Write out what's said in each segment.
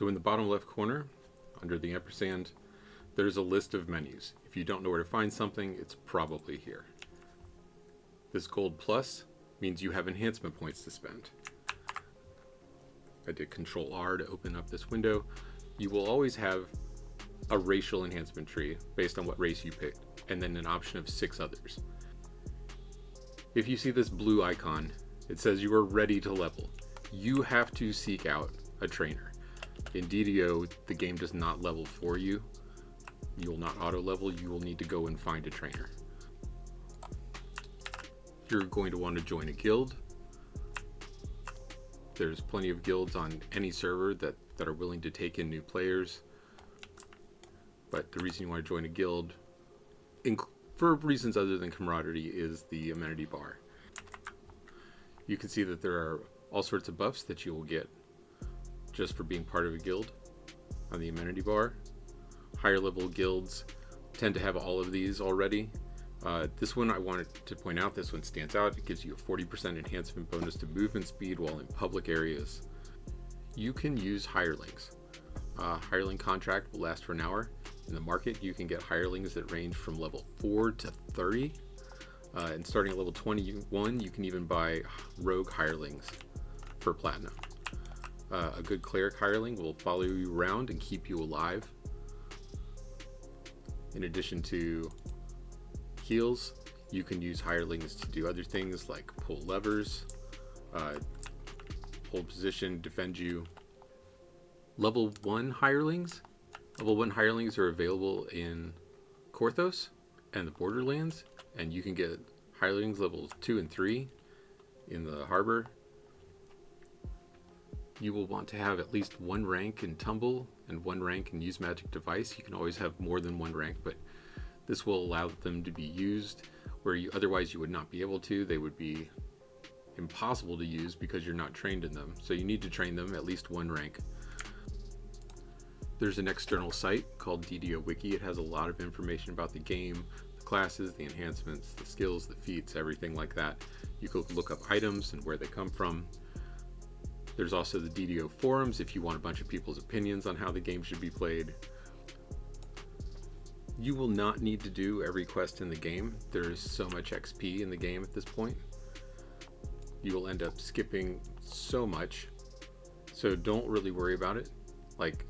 So in the bottom left corner, under the ampersand, there's a list of menus. If you don't know where to find something, it's probably here. This gold plus means you have enhancement points to spend. I did Control R to open up this window. You will always have a racial enhancement tree based on what race you picked, and then an option of 6 others. If you see this blue icon, it says you are ready to level. You have to seek out a trainer. In DDO, the game does not level for you. You will not auto level, you will need to go and find a trainer. You're going to want to join a guild. There's plenty of guilds on any server that are willing to take in new players. But the reason you want to join a guild, for reasons other than camaraderie, is the amenity bar. You can see that there are all sorts of buffs that you will get just for being part of a guild on the amenity bar. Higher level guilds tend to have all of these already. This one I wanted to point out, this one stands out. It gives you a 40% enhancement bonus to movement speed while in public areas. You can use hirelings. Hireling contract will last for an hour. In the market, you can get hirelings that range from level 4 to 30. And starting at level 21, you can even buy rogue hirelings for platinum. A good cleric hireling will follow you around and keep you alive. In addition to heals, you can use hirelings to do other things like pull levers, hold position, defend you. Level 1 hirelings are available in Korthos and the Borderlands, and you can get hirelings levels 2 and 3 in the harbor. You will want to have at least 1 rank in Tumble and 1 rank in Use Magic Device. You can always have more than 1 rank, but this will allow them to be used where otherwise you would not be able to. They would be impossible to use because you're not trained in them. So you need to train them at least 1 rank. There's an external site called DDO Wiki. It has a lot of information about the game, the classes, the enhancements, the skills, the feats, everything like that. You can look up items and where they come from. There's also the DDO forums if you want a bunch of people's opinions on how the game should be played. You will not need to do every quest in the game. There is so much XP in the game at this point. You will end up skipping so much. So don't really worry about it. Like,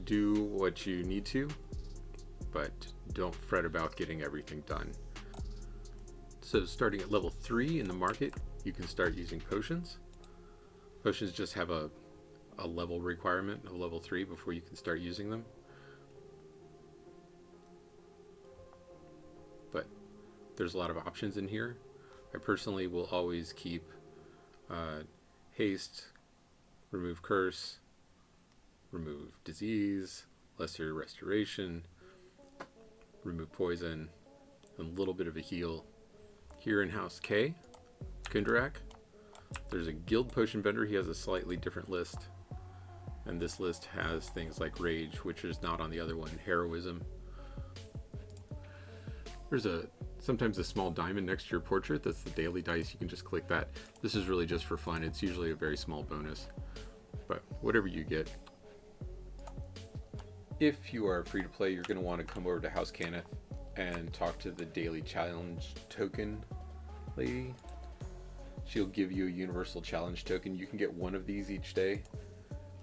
do what you need to, but don't fret about getting everything done. So starting at level 3 in the market, you can start using potions. Potions just have a level requirement of level 3 before you can start using them. But there's a lot of options in here. I personally will always keep haste, remove curse, remove disease, lesser restoration, remove poison, and a little bit of a heal. Here in House K, Kundarak, there's a guild potion vendor. He has a slightly different list, and this list has things like rage, which is not on the other one, heroism. There's sometimes a small diamond next to your portrait. That's the daily dice. You can just click that. This is really just for fun. It's usually a very small bonus, but whatever you get. If you are free to play, you're going to want to come over to House Cannith and talk to the daily challenge token lady. She'll give you a universal challenge token. You can get 1 of these each day,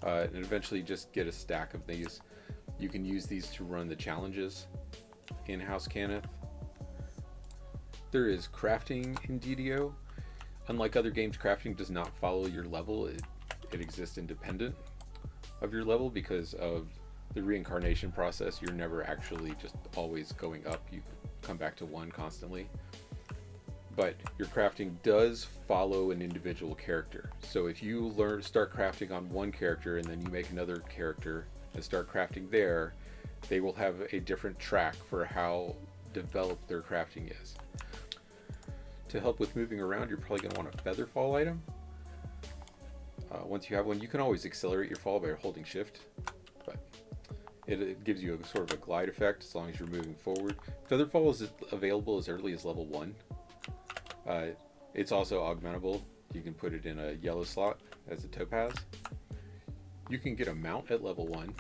and eventually just get a stack of these. You can use these to run the challenges in House Cannith. There is crafting in DDO. Unlike other games, crafting does not follow your level. It exists independent of your level because of the reincarnation process. You're never actually just always going up. You come back to 1 constantly. But your crafting does follow an individual character. So if you start crafting on 1 character and then you make another character and start crafting there, they will have a different track for how developed their crafting is. To help with moving around, you're probably going to want a feather fall item. Once you have one, you can always accelerate your fall by holding shift, but it gives you a sort of a glide effect as long as you're moving forward. Feather fall is available as early as level 1. It's also augmentable. You can put it in a yellow slot as a topaz. You can get a mount at level 1.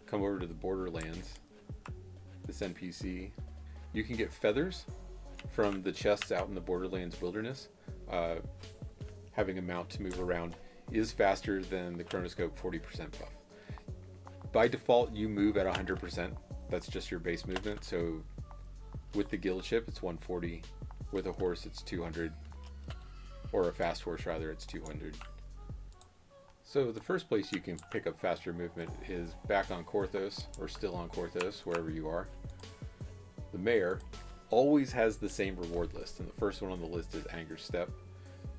Come over to the Borderlands, this NPC. You can get feathers from the chests out in the Borderlands wilderness. Having a mount to move around is faster than the chronoscope 40% buff. By default, you move at 100%. That's just your base movement. So with the guild ship, it's 140. With a horse, it's 200. Or a fast horse, rather, it's 200. So the first place you can pick up faster movement is back on Korthos, or still on Korthos, wherever you are. The mayor always has the same reward list, and the first one on the list is Anger Step.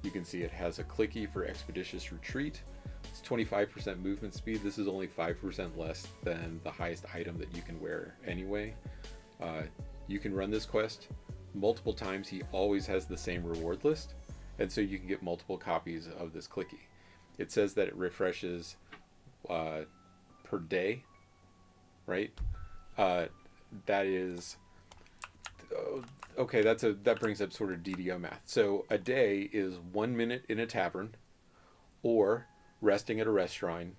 You can see it has a clicky for Expeditious Retreat. It's 25% movement speed. This is only 5% less than the highest item that you can wear anyway. You can run this quest multiple times. He always has the same reward list, and so you can get multiple copies of this clicky. It says that it refreshes per day, right? That is okay. That brings up sort of DDO math. So a day is 1 minute in a tavern, or resting at a restaurant,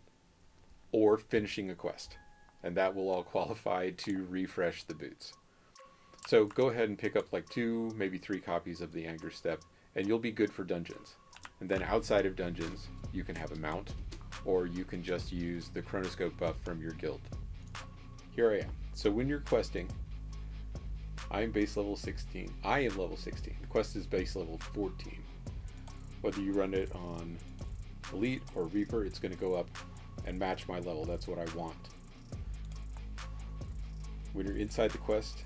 or finishing a quest, and that will all qualify to refresh the boots. So go ahead and pick up like 2, maybe 3 copies of the Anger Step, and you'll be good for dungeons. And then outside of dungeons, you can have a mount, or you can just use the chronoscope buff from your guild. Here I am. So when you're questing, I'm base level 16. I am level 16. The quest is base level 14. Whether you run it on Elite or Reaper, it's going to go up and match my level. That's what I want. When you're inside the quest,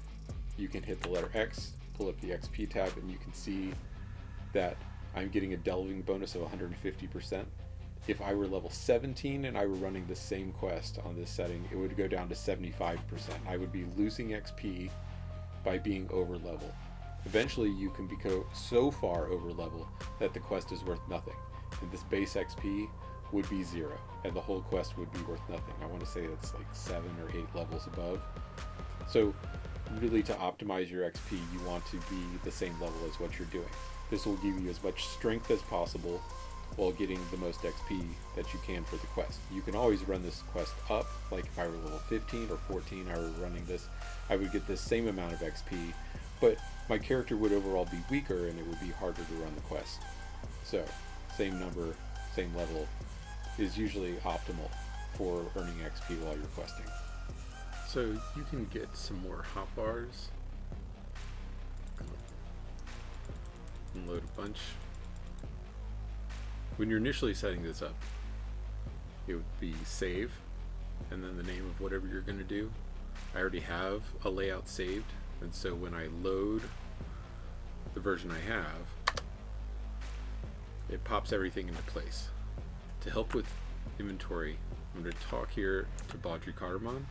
you can hit the letter X, pull up the XP tab, and you can see that I'm getting a delving bonus of 150%. If I were level 17 and I were running the same quest on this setting, it would go down to 75%. I would be losing XP by being over level. Eventually you can go so far over level that the quest is worth nothing, and this base XP would be 0, and the whole quest would be worth nothing. I want to say it's like 7 or 8 levels above. So really, to optimize your XP, you want to be the same level as what you're doing. This will give you as much strength as possible while getting the most XP that you can for the quest. You can always run this quest up, like if I were level 15 or 14, I were running this, I would get the same amount of XP, but my character would overall be weaker and it would be harder to run the quest. So, same number, same level is usually optimal for earning XP while you're questing. So you can get some more hotbars. Unload a bunch. When you're initially setting this up, it would be save, and then the name of whatever you're going to do. I already have a layout saved, and so when I load the version I have, it pops everything into place. To help with inventory, I'm going to talk here to Baudry Cardamon,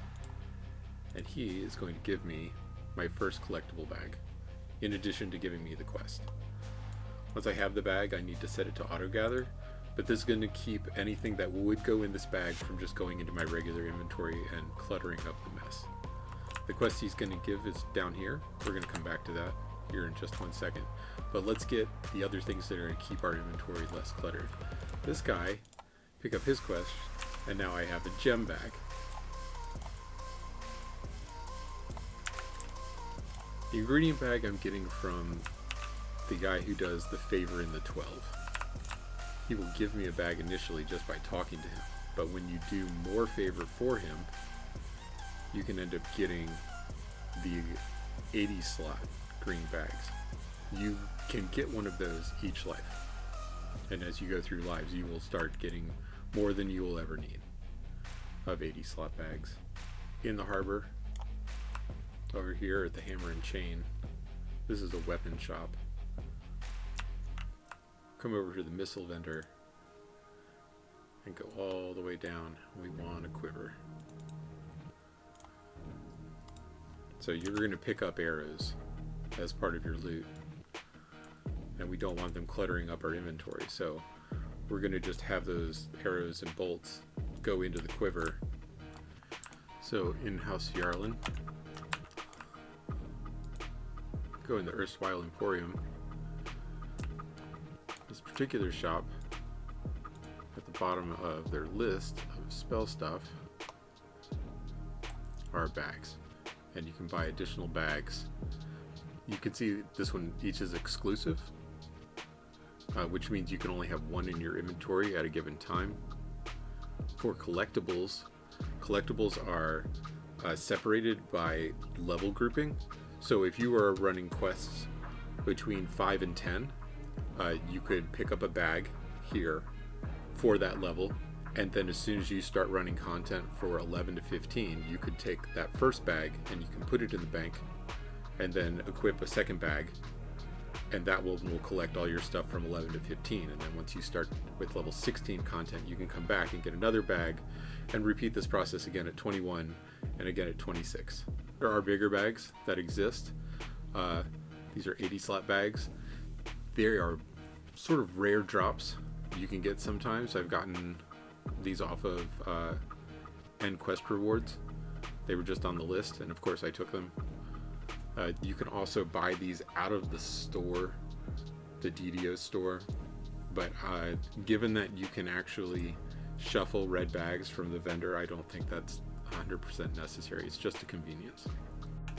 and he is going to give me my first collectible bag, in addition to giving me the quest. Once I have the bag, I need to set it to auto gather, but this is going to keep anything that would go in this bag from just going into my regular inventory and cluttering up the mess. The quest he's going to give is down here. We're going to come back to that here in just 1 second, but let's get the other things that are going to keep our inventory less cluttered. This guy, pick up his quest, and now I have a gem bag. The ingredient bag I'm getting from the guy who does the favor in the 12. He will give me a bag initially just by talking to him, but when you do more favor for him, you can end up getting the 80 slot green bags. You can get one of those each life, and as you go through lives, you will start getting more than you will ever need of 80 slot bags. In the harbor, over here at the Hammer and Chain, this is a weapon shop. Come over to the missile vendor and go all the way down. We want a quiver. So you're going to pick up arrows as part of your loot, and we don't want them cluttering up our inventory, so we're going to just have those arrows and bolts go into the quiver. So in House Yarlin, go in the Erstwhile Emporium. This particular shop, at the bottom of their list of spell stuff are bags, and you can buy additional bags. You can see this one, each is exclusive, which means you can only have one in your inventory at a given time. For collectibles, collectibles are separated by level grouping. So if you are running quests between 5 and 10, you could pick up a bag here for that level, and then as soon as you start running content for 11 to 15, you could take that first bag and you can put it in the bank and then equip a second bag, and that will collect all your stuff from 11 to 15. And then once you start with level 16 content, you can come back and get another bag and repeat this process again at 21 and again at 26. There are bigger bags that exist. These are 80 slot bags. They are sort of rare drops you can get sometimes. I've gotten these off of end quest rewards. They were just on the list, and of course I took them. You can also buy these out of the store, the DDO store, but given that you can actually shuffle red bags from the vendor, I don't think that's 100% necessary. It's just a convenience.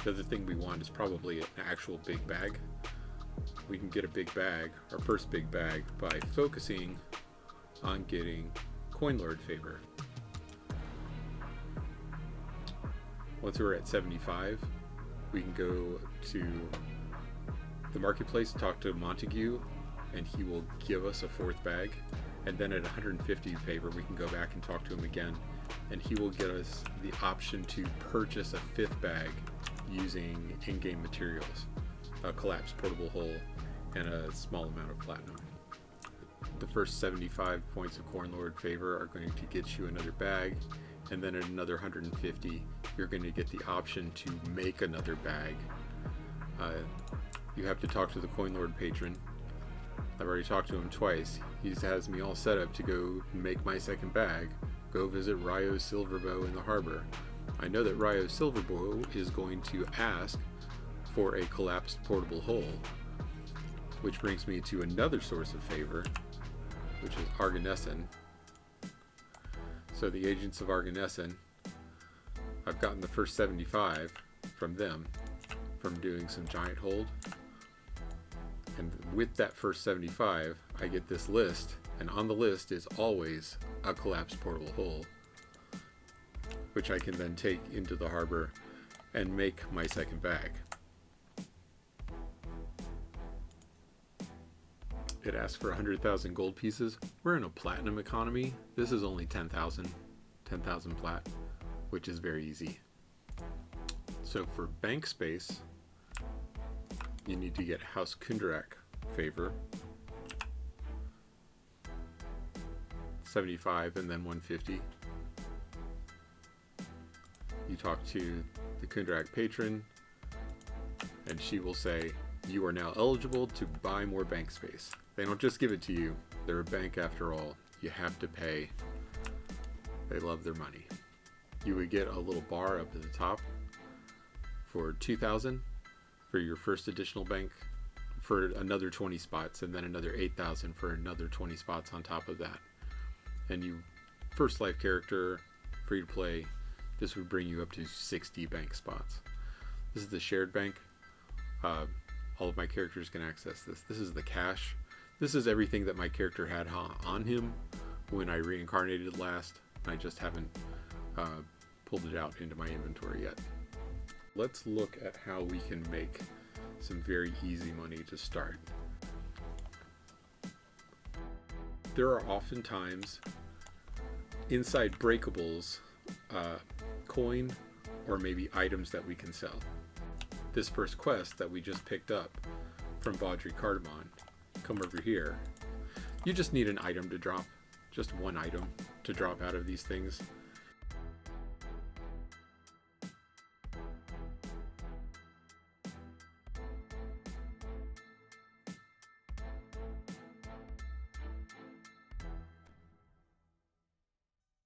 The other thing we want is probably an actual big bag. We can get a big bag, our first big bag, by focusing on getting Coin Lord favor. Once we're at 75, we can go to the marketplace, talk to Montague, and he will give us a fourth bag. And then at 150 favor, we can go back and talk to him again, and he will get us the option to purchase a fifth bag using in-game materials, a collapsed portable hull, and a small amount of platinum. The first 75 points of Coin Lord favor are going to get you another bag, and then at another 150, you're going to get the option to make another bag. You have to talk to the Coin Lord patron. I've already talked to him twice. He has me all set up to go make my second bag, go visit Ryo Silverbow in the harbor. I know that Ryo Silverbow is going to ask for a collapsed portable hull, which brings me to another source of favor, which is Arganesson. So the agents of Arganesson, I've gotten the first 75 from them from doing some giant hold. And with that first 75, I get this list, and on the list is always a collapsed portable hull, which I can then take into the harbor and make my second bag. It asks for 100,000 gold pieces. We're in a platinum economy. This is only 10,000 plat, which is very easy. So for bank space, you need to get House Kundarak favor, 75 and then 150. You talk to the Kundarak patron, and she will say, you are now eligible to buy more bank space. They don't just give it to you. They're a bank after all. You have to pay. They love their money. You would get a little bar up at the top for 2,000 for your first additional bank for another 20 spots, and then another 8,000 for another 20 spots on top of that. And you, first life character, free to play, this would bring you up to 60 bank spots. This is the shared bank. All of my characters can access this. This is the cash. This is everything that my character had on him when I reincarnated last. I just haven't pulled it out into my inventory yet. Let's look at how we can make some very easy money to start. There are oftentimes inside breakables coin or maybe items that we can sell. This first quest that we just picked up from Baudry Cardamon, come over here. You just need an item to drop, just one item to drop out of these things.